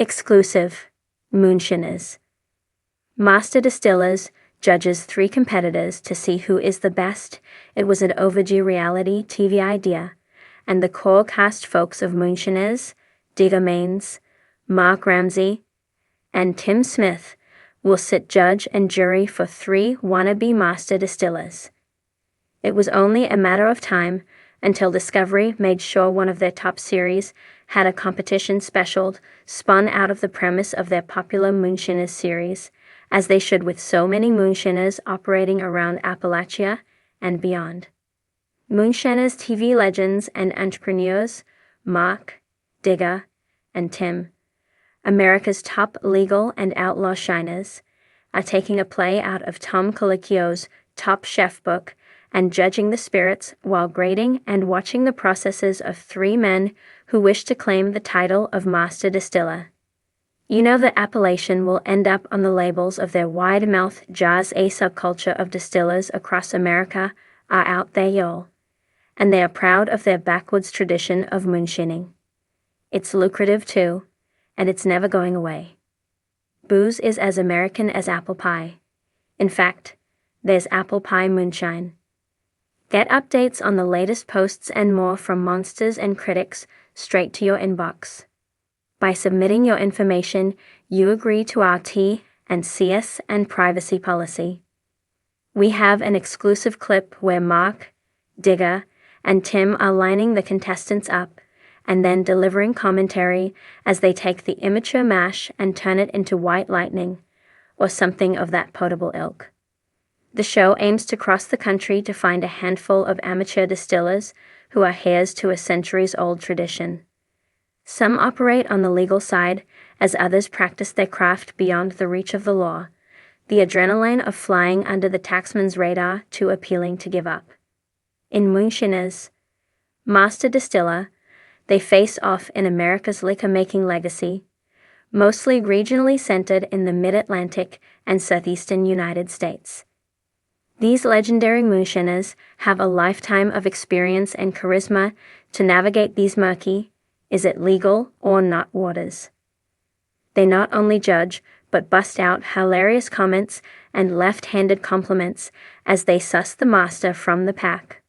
Exclusive. Moonshiners. Master Distillers judges 3 competitors to see who is the best. It was an overdue reality TV idea, and the core cast folks of Moonshiners, Digger Maines, Mark Ramsey, and Tim Smith will sit judge and jury for 3 wannabe master distillers. It was only a matter of time until Discovery made sure one of their top series had a competition special spun out of the premise of their popular Moonshiners series, as they should with so many Moonshiners operating around Appalachia and beyond. Moonshiners TV legends and entrepreneurs, Mark, Digger, and Tim, America's top legal and outlaw shiners, are taking a play out of Tom Colicchio's Top Chef book and judging the spirits while grading and watching the processes of 3 men who wish to claim the title of Master Distiller. You know that appellation will end up on the labels of their wide-mouth jars. A subculture of distillers across America are out there, y'all, and they are proud of their backwoods tradition of moonshining. It's lucrative too, and it's never going away. Booze is as American as apple pie. In fact, there's apple pie moonshine. Get updates on the latest posts and more from monsters and critics straight to your inbox. By submitting your information, you agree to our T&CS and privacy policy. We have an exclusive clip where Mark, Digger, and Tim are lining the contestants up and then delivering commentary as they take the immature mash and turn it into white lightning, or something of that potable ilk. The show aims to cross the country to find a handful of amateur distillers who are heirs to a centuries-old tradition. Some operate on the legal side, as others practice their craft beyond the reach of the law, the adrenaline of flying under the taxman's radar too appealing to give up. In Moonshiners, Master Distiller, they face off in America's liquor-making legacy, mostly regionally centered in the mid-Atlantic and southeastern United States. These legendary moonshiners have a lifetime of experience and charisma to navigate these murky, is it legal or not waters. They not only judge, but bust out hilarious comments and left-handed compliments as they suss the master from the pack.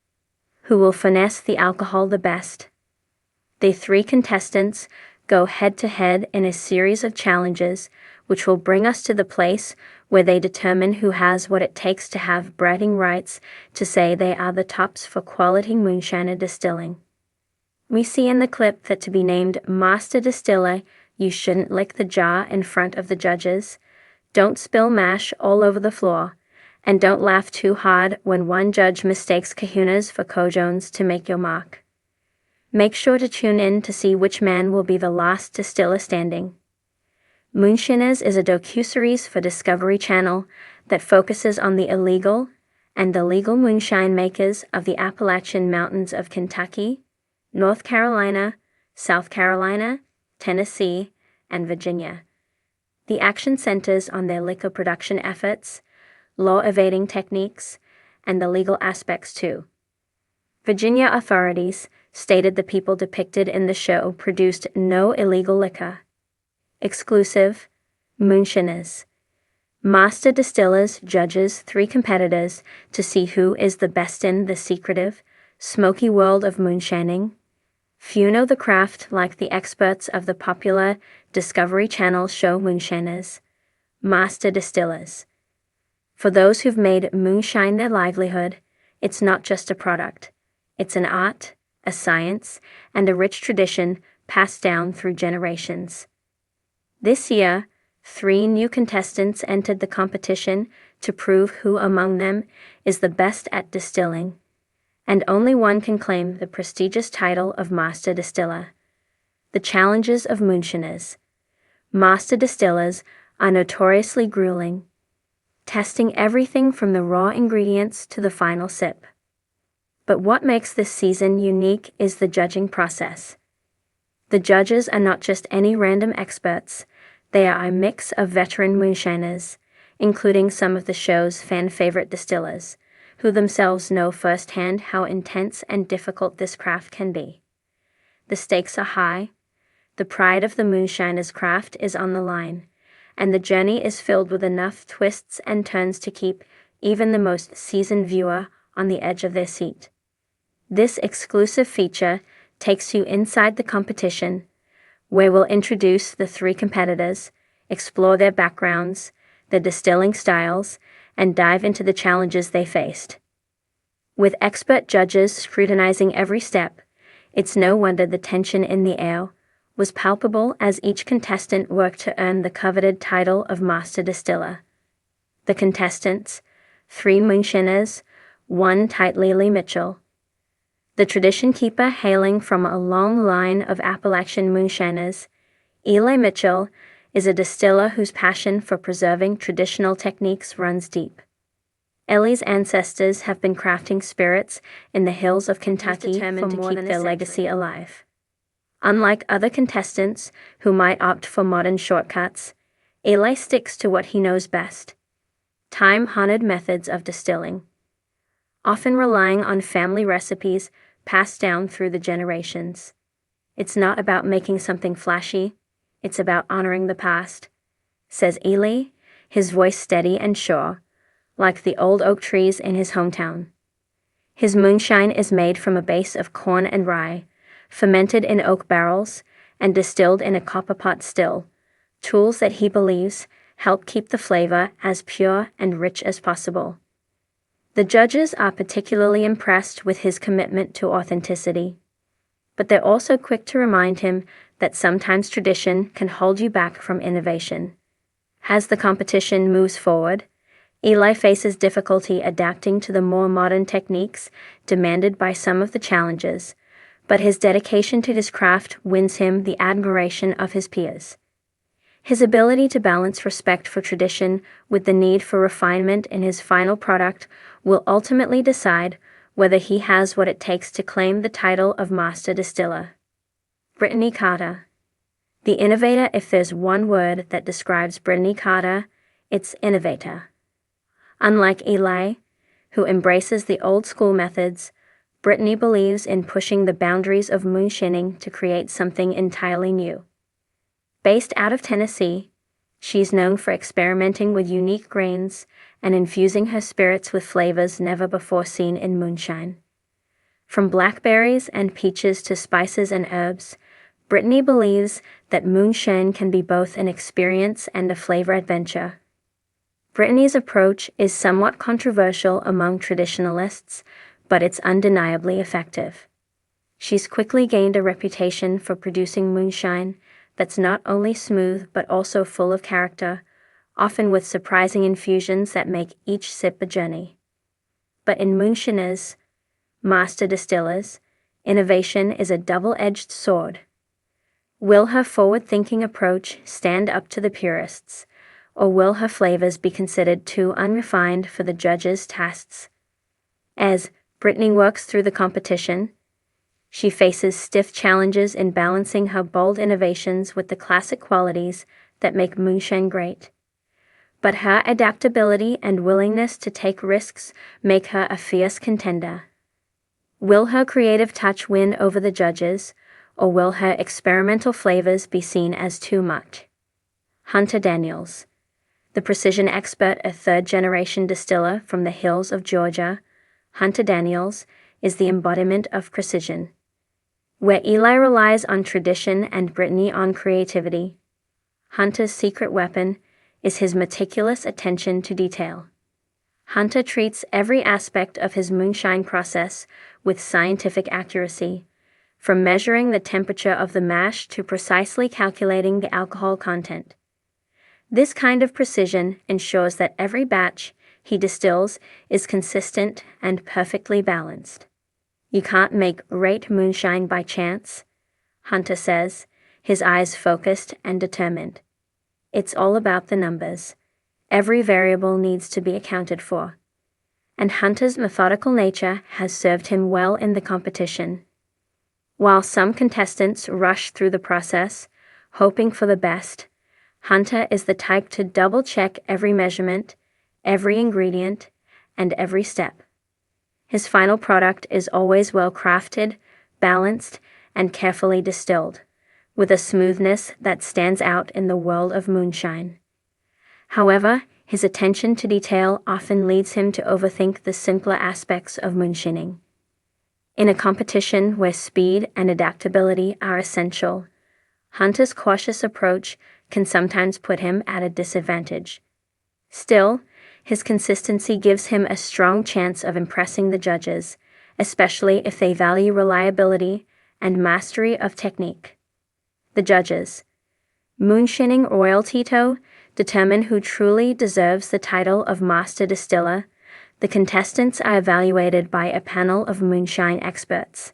Who will finesse the alcohol the best? The 3 contestants go head-to-head in a series of challenges which will bring us to the place where they determine who has what it takes to have bragging rights to say they are the tops for quality moonshiner distilling. We see in the clip that to be named Master Distiller, you shouldn't lick the jar in front of the judges, don't spill mash all over the floor, and don't laugh too hard when one judge mistakes kahunas for cojones to make your mark. Make sure to tune in to see which man will be the last distiller standing. Moonshiners is a docuseries for Discovery Channel that focuses on the illegal and the legal moonshine makers of the Appalachian Mountains of Kentucky, North Carolina, South Carolina, Tennessee, and Virginia. The action centers on their liquor production efforts, law-evading techniques, and the legal aspects too. Virginia authorities stated the people depicted in the show produced no illegal liquor. Exclusive. Moonshiners. Master Distillers judges 3 competitors to see who is the best in the secretive, smoky world of moonshining. Few know the craft like the experts of the popular Discovery Channel show Moonshiners, Master Distillers. For those who've made moonshine their livelihood, it's not just a product. It's an art, a science, and a rich tradition passed down through generations. This year, 3 new contestants entered the competition to prove who among them is the best at distilling, and only one can claim the prestigious title of Master Distiller. The challenges of Moonshiners. Master Distillers are notoriously grueling, testing everything from the raw ingredients to the final sip. But what makes this season unique is the judging process. The judges are not just any random experts, they are a mix of veteran moonshiners, including some of the show's fan-favorite distillers, who themselves know firsthand how intense and difficult this craft can be. The stakes are high, The pride of the moonshiner's craft is on the line, and the journey is filled with enough twists and turns to keep even the most seasoned viewer on the edge of their seat. This exclusive feature takes you inside the competition, where we'll introduce the three competitors, explore their backgrounds, their distilling styles, and dive into the challenges they faced. With expert judges scrutinizing every step, it's no wonder the tension in the air was palpable as each contestant worked to earn the coveted title of Master Distiller. The contestants, 3 Moonshiners, 1 Tight Lily Mitchell. The tradition keeper hailing from a long line of Appalachian moonshiners, Eli Mitchell is a distiller whose passion for preserving traditional techniques runs deep. Eli's ancestors have been crafting spirits in the hills of Kentucky for more than their legacy alive. Unlike other contestants who might opt for modern shortcuts, Eli sticks to what he knows best: time-honored methods of distilling, often relying on family recipes passed down through the generations. It's not about making something flashy, it's about honoring the past, says Eli, his voice steady and sure, like the old oak trees in his hometown. His moonshine is made from a base of corn and rye, fermented in oak barrels, and distilled in a copper pot still, tools that he believes help keep the flavor as pure and rich as possible. The judges are particularly impressed with his commitment to authenticity, but they're also quick to remind him that sometimes tradition can hold you back from innovation. As the competition moves forward, Eli faces difficulty adapting to the more modern techniques demanded by some of the challenges, but his dedication to his craft wins him the admiration of his peers. His ability to balance respect for tradition with the need for refinement in his final product will ultimately decide whether he has what it takes to claim the title of Master Distiller. Brittany Carter. The innovator, if there's one word that describes Brittany Carter, it's innovator. Unlike Eli, who embraces the old-school methods, Brittany believes in pushing the boundaries of moonshining to create something entirely new. Based out of Tennessee, she's known for experimenting with unique grains and infusing her spirits with flavors never before seen in moonshine. From blackberries and peaches to spices and herbs, Brittany believes that moonshine can be both an experience and a flavor adventure. Brittany's approach is somewhat controversial among traditionalists, but it's undeniably effective. She's quickly gained a reputation for producing moonshine that's not only smooth but also full of character, often with surprising infusions that make each sip a journey. But in Moonshiners, Master Distillers, innovation is a double-edged sword. Will her forward-thinking approach stand up to the purists, or will her flavors be considered too unrefined for the judges' tastes? As Brittany works through the competition, she faces stiff challenges in balancing her bold innovations with the classic qualities that make moonshine great. But her adaptability and willingness to take risks make her a fierce contender. Will her creative touch win over the judges, or will her experimental flavors be seen as too much? Hunter Daniels. The precision expert, a third-generation distiller from the hills of Georgia, Hunter Daniels is the embodiment of precision. Where Eli relies on tradition and Brittany on creativity, Hunter's secret weapon is his meticulous attention to detail. Hunter treats every aspect of his moonshine process with scientific accuracy, from measuring the temperature of the mash to precisely calculating the alcohol content. This kind of precision ensures that every batch he distills is consistent and perfectly balanced. You can't make great moonshine by chance, Hunter says, his eyes focused and determined. It's all about the numbers. Every variable needs to be accounted for. And Hunter's methodical nature has served him well in the competition. While some contestants rush through the process, hoping for the best, Hunter is the type to double-check every measurement, every ingredient, and every step. His final product is always well-crafted, balanced, and carefully distilled, with a smoothness that stands out in the world of moonshine. However, his attention to detail often leads him to overthink the simpler aspects of moonshining. In a competition where speed and adaptability are essential, Hunter's cautious approach can sometimes put him at a disadvantage. Still, his consistency gives him a strong chance of impressing the judges, especially if they value reliability and mastery of technique. The judges, moonshining royalty determine who truly deserves the title of Master Distiller. The contestants are evaluated by a panel of moonshine experts.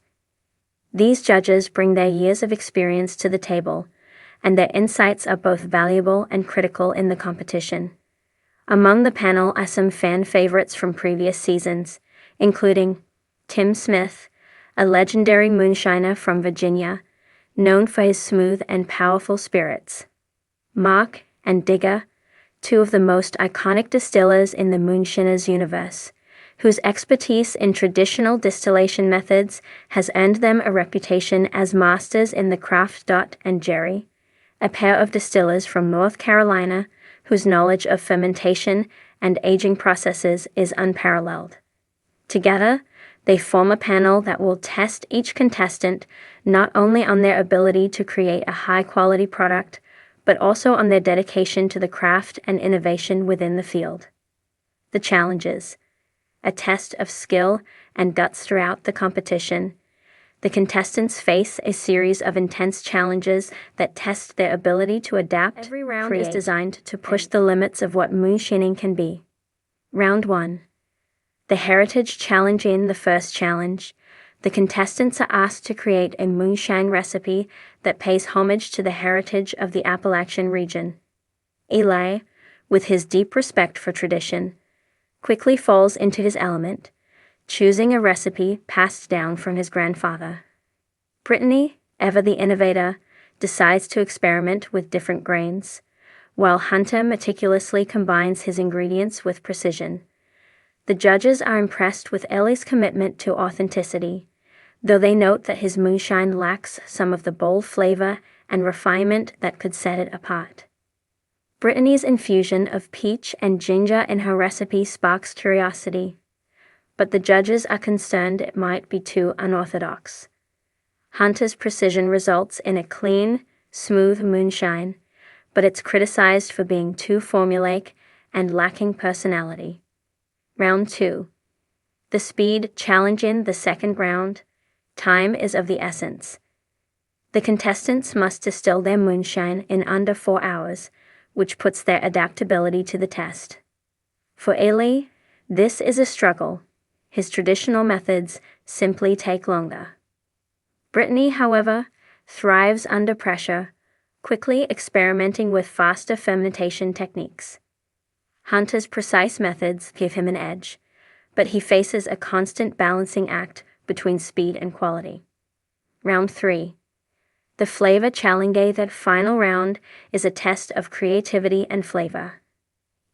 These judges bring their years of experience to the table, and their insights are both valuable and critical in the competition. Among the panel are some fan favorites from previous seasons, including Tim Smith, a legendary moonshiner from Virginia, known for his smooth and powerful spirits. Mark and Digger, two of the most iconic distillers in the Moonshiners universe, whose expertise in traditional distillation methods has earned them a reputation as masters in the craft. And Jerry, a pair of distillers from North Carolina, whose knowledge of fermentation and aging processes is unparalleled. Together, they form a panel that will test each contestant not only on their ability to create a high-quality product, but also on their dedication to the craft and innovation within the field. The challenges: a test of skill and guts throughout the competition. The contestants face a series of intense challenges that test their ability to adapt. Every round is designed to push the limits of what moonshining can be. Round 1. The Heritage Challenge. In the first challenge, the contestants are asked to create a moonshine recipe that pays homage to the heritage of the Appalachian region. Eli, with his deep respect for tradition, quickly falls into his element, choosing a recipe passed down from his grandfather. Brittany, ever the innovator, decides to experiment with different grains, while Hunter meticulously combines his ingredients with precision. The judges are impressed with Ellie's commitment to authenticity, though they note that his moonshine lacks some of the bold flavor and refinement that could set it apart. Brittany's infusion of peach and ginger in her recipe sparks curiosity, but the judges are concerned it might be too unorthodox. Hunter's precision results in a clean, smooth moonshine, but it's criticized for being too formulaic and lacking personality. Round 2. The Speed Challenge. In the second round, time is of the essence. The contestants must distill their moonshine in under 4 hours, which puts their adaptability to the test. For Eli, this is a struggle. His traditional methods simply take longer. Brittany, however, thrives under pressure, quickly experimenting with faster fermentation techniques. Hunter's precise methods give him an edge, but he faces a constant balancing act between speed and quality. Round 3. The Flavor Challenge. That final round is a test of creativity and flavor.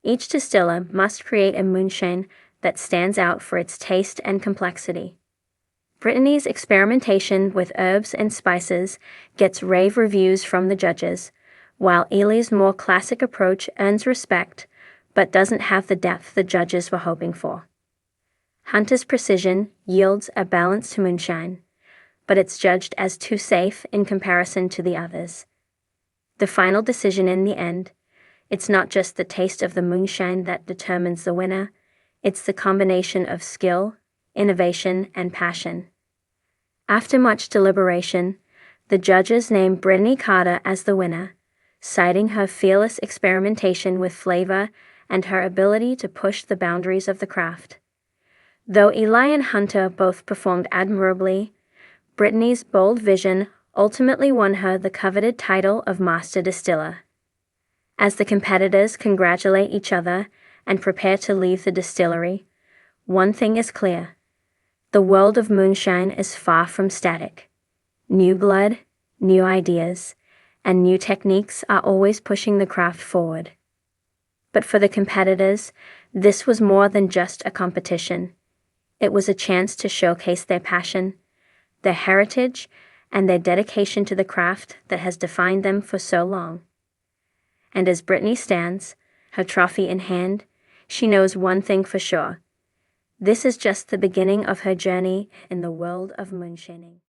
Each distiller must create a moonshine that stands out for its taste and complexity. Brittany's experimentation with herbs and spices gets rave reviews from the judges, while Eli's more classic approach earns respect but doesn't have the depth the judges were hoping for. Hunter's precision yields a balanced moonshine, but it's judged as too safe in comparison to the others. The final decision: in the end, it's not just the taste of the moonshine that determines the winner, it's the combination of skill, innovation, and passion. After much deliberation, the judges name Brittany Carter as the winner, citing her fearless experimentation with flavor and her ability to push the boundaries of the craft. Though Eli and Hunter both performed admirably, Brittany's bold vision ultimately won her the coveted title of Master Distiller. As the competitors congratulate each other and prepare to leave the distillery, one thing is clear: the world of moonshine is far from static. New blood, new ideas, and new techniques are always pushing the craft forward. But for the competitors, this was more than just a competition. It was a chance to showcase their passion, their heritage, and their dedication to the craft that has defined them for so long. And as Brittany stands, her trophy in hand, she knows one thing for sure. This is just the beginning of her journey in the world of moonshining.